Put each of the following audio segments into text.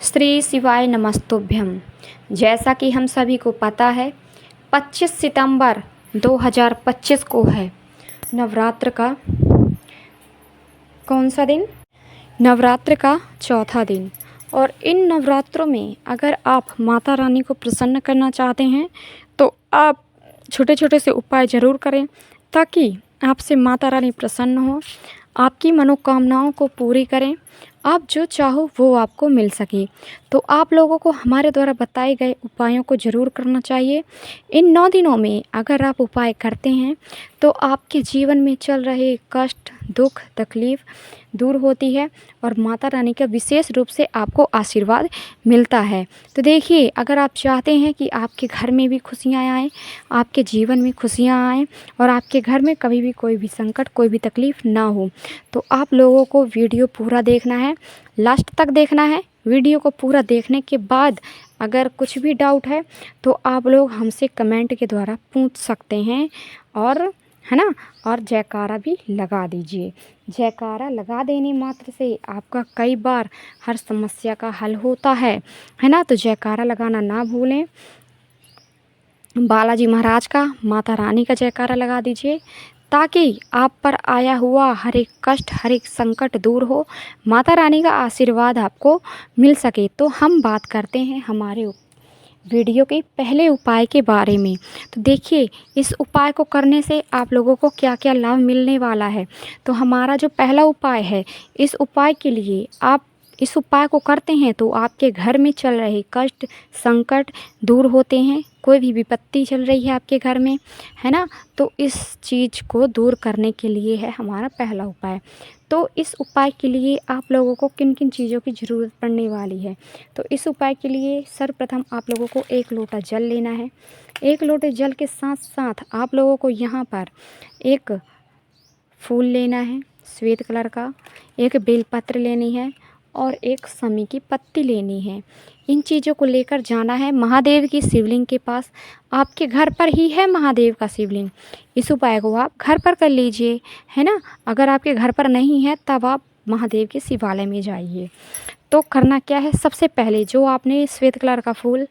श्री शिवाय नमस्तुभ्यम। जैसा कि हम सभी को पता है 25 सितंबर 2025 को है नवरात्र का कौन सा दिन? नवरात्र का चौथा दिन। और इन नवरात्रों में अगर आप माता रानी को प्रसन्न करना चाहते हैं तो आप छोटे छोटे से उपाय ज़रूर करें ताकि आपसे माता रानी प्रसन्न हो, आपकी मनोकामनाओं को पूरी करें, आप जो चाहो वो आपको मिल सके। तो आप लोगों को हमारे द्वारा बताए गए उपायों को ज़रूर करना चाहिए। इन 9 दिनों में अगर आप उपाय करते हैं तो आपके जीवन में चल रहे कष्ट, दुख, तकलीफ़ दूर होती है और माता रानी का विशेष रूप से आपको आशीर्वाद मिलता है। तो देखिए, अगर आप चाहते हैं कि आपके घर में भी खुशियाँ आएँ, आपके जीवन में खुशियाँ आएँ और आपके घर में कभी भी कोई भी संकट, कोई भी तकलीफ़ ना हो, तो आप लोगों को वीडियो पूरा देखना है, लास्ट तक देखना है। वीडियो को पूरा देखने के बाद अगर कुछ भी डाउट है तो आप लोग हमसे कमेंट के द्वारा पूछ सकते हैं, और है ना, और जयकारा भी लगा दीजिए। जयकारा लगा देने मात्र से आपका कई बार हर समस्या का हल होता है ना। तो जयकारा लगाना ना भूलें। बालाजी महाराज का, माता रानी का जयकारा लगा दीजिए ताकि आप पर आया हुआ हर एक कष्ट, हर एक संकट दूर हो, माता रानी का आशीर्वाद आपको मिल सके। तो हम बात करते हैं हमारे वीडियो के पहले उपाय के बारे में। तो देखिए, इस उपाय को करने से आप लोगों को क्या क्या लाभ मिलने वाला है। तो हमारा जो पहला उपाय है, इस उपाय के लिए आप इस उपाय को करते हैं तो आपके घर में चल रहे कष्ट, संकट दूर होते हैं। कोई भी विपत्ति चल रही है आपके घर में, है ना, तो इस चीज़ को दूर करने के लिए है हमारा पहला उपाय। तो इस उपाय के लिए आप लोगों को किन किन चीज़ों की ज़रूरत पड़ने वाली है। तो इस उपाय के लिए सर्वप्रथम आप लोगों को 1 लोटा जल लेना है। 1 लोटे जल के साथ साथ आप लोगों को यहाँ पर एक फूल लेना है श्वेत कलर का, एक बेलपत्र लेनी है और एक समी की पत्ती लेनी है। इन चीज़ों को लेकर जाना है महादेव की शिवलिंग के पास। आपके घर पर ही है महादेव का शिवलिंग, इस उपाय को आप घर पर कर लीजिए, है ना। अगर आपके घर पर नहीं है तब आप महादेव के शिवालय में जाइए। तो करना क्या है, सबसे पहले जो आपने श्वेत कलर का फूल,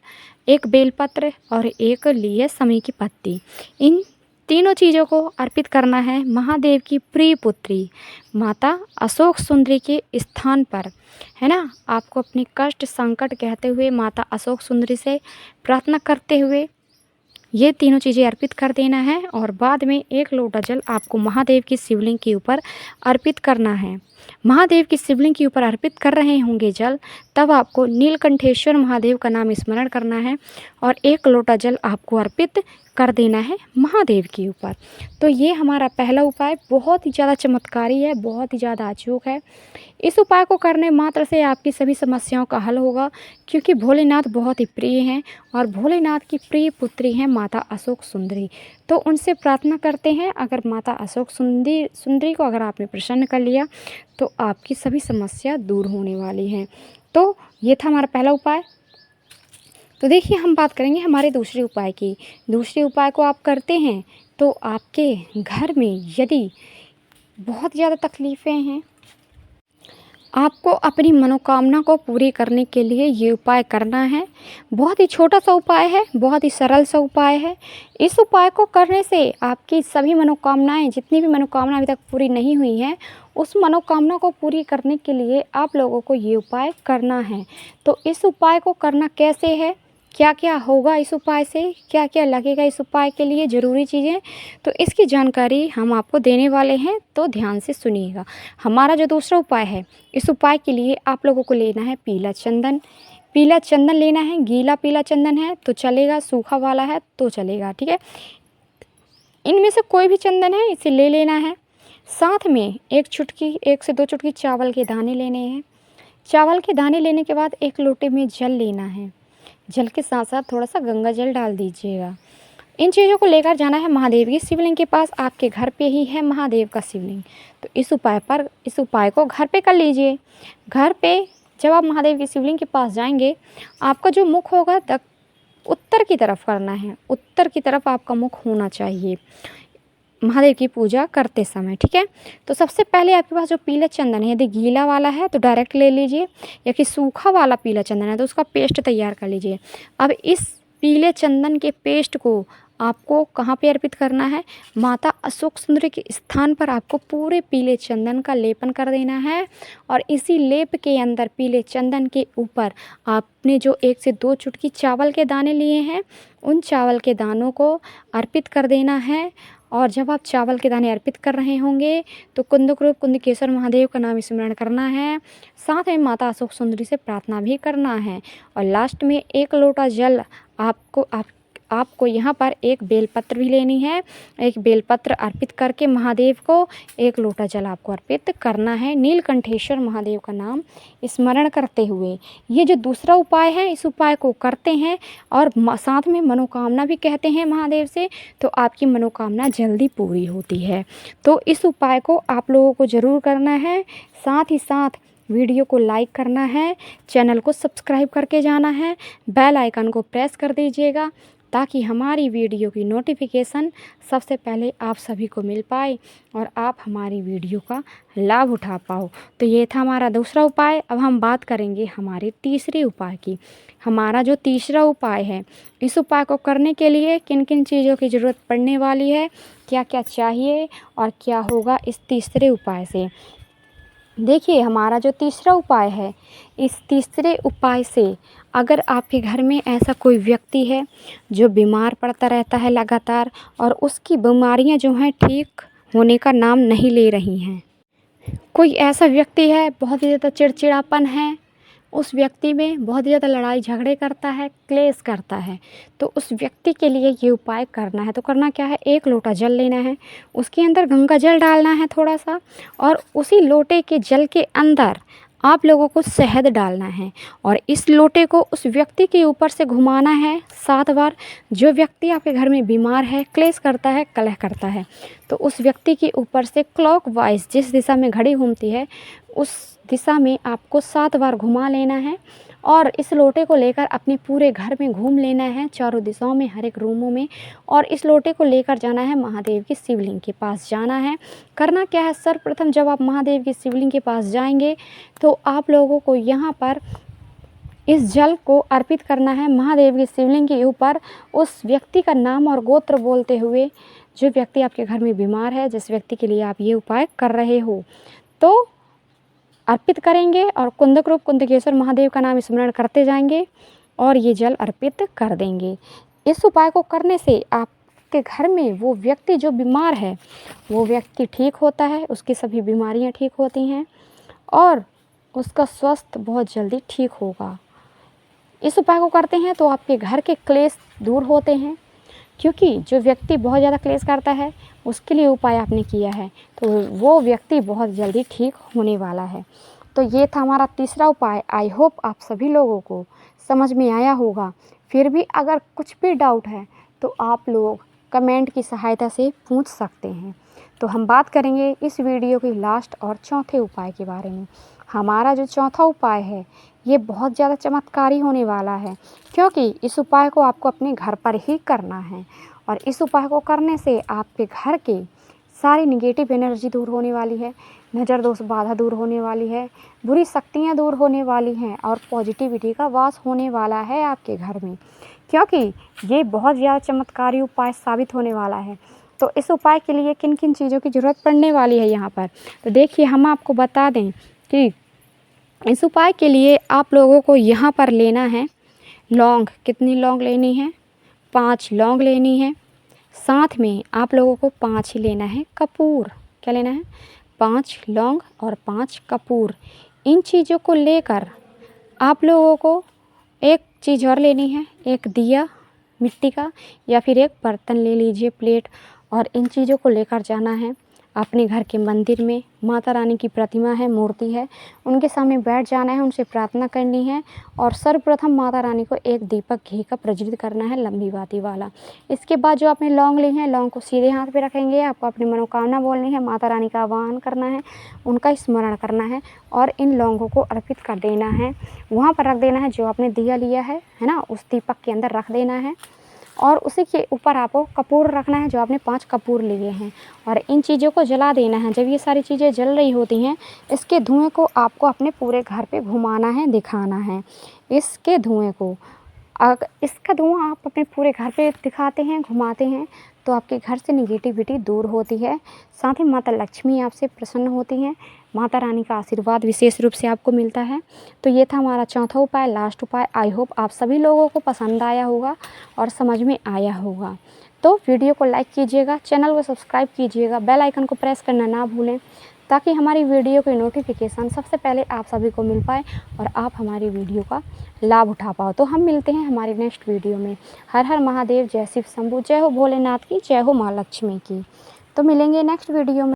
एक बेलपत्र और एक ली है समी की पत्ती, इन तीनों चीज़ों को अर्पित करना है महादेव की प्रिय पुत्री माता अशोक सुंदरी के स्थान पर, है ना। आपको अपने कष्ट, संकट कहते हुए माता अशोक सुंदरी से प्रार्थना करते हुए ये तीनों चीज़ें अर्पित कर देना है। और बाद में 1 लोटा जल आपको महादेव की शिवलिंग के ऊपर अर्पित करना है। महादेव की शिवलिंग के ऊपर अर्पित कर रहे होंगे जल, तब आपको नीलकंठेश्वर महादेव का नाम स्मरण करना है और 1 लोटा जल आपको अर्पित कर देना है महादेव के ऊपर। तो ये हमारा पहला उपाय बहुत ही ज़्यादा चमत्कारी है, बहुत ही ज़्यादा अचूक है। इस उपाय को करने मात्र से आपकी सभी समस्याओं का हल होगा, क्योंकि भोलेनाथ बहुत ही प्रिय हैं और भोलेनाथ की प्रिय पुत्री हैं माता अशोक सुंदरी। तो उनसे प्रार्थना करते हैं, अगर माता अशोक सुंदरी को अगर आपने प्रसन्न कर लिया तो आपकी सभी समस्या दूर होने वाली हैं। तो ये था हमारा पहला उपाय। तो देखिए, हम बात करेंगे हमारे दूसरे उपाय की। दूसरे उपाय को आप करते हैं तो आपके घर में यदि बहुत ज़्यादा तकलीफ़ें हैं, आपको अपनी मनोकामना को पूरी करने के लिए ये उपाय करना है। बहुत ही छोटा सा उपाय है, बहुत ही सरल सा उपाय है। इस उपाय को करने से आपकी सभी मनोकामनाएं, जितनी भी मनोकामना अभी तक पूरी नहीं हुई हैं, उस मनोकामना को पूरी करने के लिए आप लोगों को ये उपाय करना है। तो इस उपाय को करना कैसे है, क्या क्या होगा इस उपाय से, क्या क्या लगेगा इस उपाय के लिए ज़रूरी चीज़ें, तो इसकी जानकारी हम आपको देने वाले हैं, तो ध्यान से सुनिएगा। हमारा जो दूसरा उपाय है, इस उपाय के लिए आप लोगों को लेना है पीला चंदन। पीला चंदन लेना है, गीला पीला चंदन है तो चलेगा, सूखा वाला है तो चलेगा, ठीक है। इनमें से कोई भी चंदन है, इसे ले लेना है। साथ में 1 से 2 चुटकी चावल के दाने लेने हैं। चावल के दाने लेने के बाद 1 लोटे में जल लेना है। जल के साथ साथ थोड़ा सा गंगा जल डाल दीजिएगा। इन चीज़ों को लेकर जाना है महादेव की शिवलिंग के पास। आपके घर पे ही है महादेव का शिवलिंग, तो इस उपाय को घर पे कर लीजिए। घर पे जब आप महादेव की शिवलिंग के पास जाएंगे, आपका जो मुख होगा उत्तर की तरफ करना है, उत्तर की तरफ आपका मुख होना चाहिए। महादेव की पूजा करते समय, ठीक है। तो सबसे पहले आपके पास जो पीला चंदन है, यदि गीला वाला है तो डायरेक्ट ले लीजिए, या कि सूखा वाला पीला चंदन है तो उसका पेस्ट तैयार कर लीजिए। अब इस पीले चंदन के पेस्ट को आपको कहाँ पे अर्पित करना है? माता अशोक सुंदरी के स्थान पर आपको पूरे पीले चंदन का लेपन कर देना है। और इसी लेप के अंदर पीले चंदन के ऊपर आपने जो 1 से 2 चुटकी चावल के दाने लिए हैं, उन चावल के दानों को अर्पित कर देना है। और जब आप चावल के दाने अर्पित कर रहे होंगे तो कुंदक कुंदकेश्वर महादेव का नाम स्मरण करना है, साथ में माता अशोक सुंदरी से प्रार्थना भी करना है। और लास्ट में 1 लोटा जल आपको यहाँ पर एक बेलपत्र भी लेनी है। एक बेलपत्र अर्पित करके महादेव को 1 लोटा जल आपको अर्पित करना है, नीलकंठेश्वर महादेव का नाम स्मरण करते हुए। ये जो दूसरा उपाय है, इस उपाय को करते हैं और साथ में मनोकामना भी कहते हैं महादेव से, तो आपकी मनोकामना जल्दी पूरी होती है। तो इस उपाय को आप लोगों को ज़रूर करना है। साथ ही साथ वीडियो को लाइक करना है, चैनल को सब्सक्राइब करके जाना है, बेल आइकन को प्रेस कर दीजिएगा ताकि हमारी वीडियो की नोटिफिकेशन सबसे पहले आप सभी को मिल पाए और आप हमारी वीडियो का लाभ उठा पाओ। तो ये था हमारा दूसरा उपाय। अब हम बात करेंगे हमारे तीसरे उपाय की। हमारा जो तीसरा उपाय है, इस उपाय को करने के लिए किन किन चीज़ों की ज़रूरत पड़ने वाली है, क्या क्या चाहिए और क्या होगा इस तीसरे उपाय से। देखिए, हमारा जो तीसरा उपाय है, इस तीसरे उपाय से अगर आपके घर में ऐसा कोई व्यक्ति है जो बीमार पड़ता रहता है लगातार और उसकी बीमारियां जो हैं ठीक होने का नाम नहीं ले रही हैं, कोई ऐसा व्यक्ति है बहुत ही ज़्यादा चिड़चिड़ापन है, उस व्यक्ति में बहुत ज़्यादा लड़ाई झगड़े करता है, क्लेश करता है, तो उस व्यक्ति के लिए ये उपाय करना है। तो करना क्या है, 1 लोटा जल लेना है, उसके अंदर गंगा जल डालना है थोड़ा सा, और उसी लोटे के जल के अंदर आप लोगों को शहद डालना है और इस लोटे को उस व्यक्ति के ऊपर से घुमाना है 7 बार। जो व्यक्ति आपके घर में बीमार है, क्लेश करता है, कलह करता है, तो उस व्यक्ति के ऊपर से क्लॉकवाइज जिस दिशा में घड़ी घूमती है उस दिशा में आपको 7 बार घुमा लेना है और इस लोटे को लेकर अपने पूरे घर में घूम लेना है, चारों दिशाओं में, हर एक रूमों में। और इस लोटे को लेकर जाना है महादेव की शिवलिंग के पास जाना है। करना क्या है, सर्वप्रथम जब आप महादेव की शिवलिंग के पास जाएंगे तो आप लोगों को यहाँ पर इस जल को अर्पित करना है महादेव की शिवलिंग के ऊपर, उस व्यक्ति का नाम और गोत्र बोलते हुए, जो व्यक्ति आपके घर में बीमार है, जिस व्यक्ति के लिए आप ये उपाय कर रहे हो, तो अर्पित करेंगे और कुंदक रूप कुंदकेश्वर महादेव का नाम स्मरण करते जाएंगे और ये जल अर्पित कर देंगे। इस उपाय को करने से आपके घर में वो व्यक्ति जो बीमार है वो व्यक्ति ठीक होता है, उसकी सभी बीमारियां ठीक होती हैं और उसका स्वास्थ्य बहुत जल्दी ठीक होगा। इस उपाय को करते हैं तो आपके घर के क्लेश दूर होते हैं, क्योंकि जो व्यक्ति बहुत ज़्यादा क्लेश करता है उसके लिए उपाय आपने किया है तो वो व्यक्ति बहुत जल्दी ठीक होने वाला है। तो ये था हमारा तीसरा उपाय। आई होप आप सभी लोगों को समझ में आया होगा। फिर भी अगर कुछ भी डाउट है तो आप लोग कमेंट की सहायता से पूछ सकते हैं। तो हम बात करेंगे इस वीडियो के लास्ट और चौथे उपाय के बारे में। हमारा जो चौथा उपाय है ये बहुत ज़्यादा चमत्कारी होने वाला है, क्योंकि इस उपाय को आपको अपने घर पर ही करना है और इस उपाय को करने से आपके घर के सारी निगेटिव एनर्जी दूर होने वाली है, नज़र दोष बाधा दूर होने वाली है, बुरी शक्तियाँ दूर होने वाली हैं और पॉजिटिविटी का वास होने वाला है आपके घर में, क्योंकि ये बहुत ज़्यादा चमत्कारी उपाय साबित होने वाला है। तो इस उपाय के लिए किन किन चीज़ों की ज़रूरत पड़ने वाली है यहाँ पर, तो देखिए हम आपको बता दें कि इस उपाय के लिए आप लोगों को यहाँ पर लेना है लौंग। कितनी लौंग लेनी है, 5 लौंग लेनी है। साथ में आप लोगों को 5 ही लेना है कपूर। क्या लेना है, 5 लौंग और 5 कपूर। इन चीज़ों को लेकर आप लोगों को एक चीज़ और लेनी है, एक दिया मिट्टी का या फिर एक बर्तन ले लीजिए, प्लेट, और इन चीज़ों को लेकर जाना है अपने घर के मंदिर में। माता रानी की प्रतिमा है, मूर्ति है, उनके सामने बैठ जाना है, उनसे प्रार्थना करनी है और सर्वप्रथम माता रानी को एक दीपक घी का प्रज्वलित करना है, लंबी बाती वाला। इसके बाद जो आपने लौंग ली हैं, लौंग को सीधे हाथ पे रखेंगे। आपको अपनी मनोकामना बोलनी है, माता रानी का आह्वान करना है, उनका स्मरण करना है और इन लौंगों को अर्पित कर देना है। वहाँ पर रख देना है जो आपने दिया लिया है ना, उस दीपक के अंदर रख देना है और उसी के ऊपर आपको कपूर रखना है, जो आपने 5 कपूर लिए हैं, और इन चीज़ों को जला देना है। जब ये सारी चीज़ें जल रही होती हैं, इसके धुएँ को आपको अपने पूरे घर पे घुमाना है, दिखाना है। इसके धुएँ को इसका धुआँ आप अपने पूरे घर पे दिखाते हैं, घुमाते हैं, तो आपके घर से नेगेटिविटी दूर होती है। साथ ही माता लक्ष्मी आपसे प्रसन्न होती हैं, माता रानी का आशीर्वाद विशेष रूप से आपको मिलता है। तो ये था हमारा चौथा उपाय, लास्ट उपाय। आई होप आप सभी लोगों को पसंद आया होगा और समझ में आया होगा। तो वीडियो को लाइक कीजिएगा, चैनल को सब्सक्राइब कीजिएगा, बेल आइकन को प्रेस करना ना भूलें, ताकि हमारी वीडियो की नोटिफिकेशन सबसे पहले आप सभी को मिल पाए और आप हमारी वीडियो का लाभ उठा पाओ। तो हम मिलते हैं हमारी नेक्स्ट वीडियो में। हर हर महादेव, जय शिव शंभू, जय हो भोलेनाथ की, जय हो माँ लक्ष्मी की। तो मिलेंगे नेक्स्ट वीडियो में।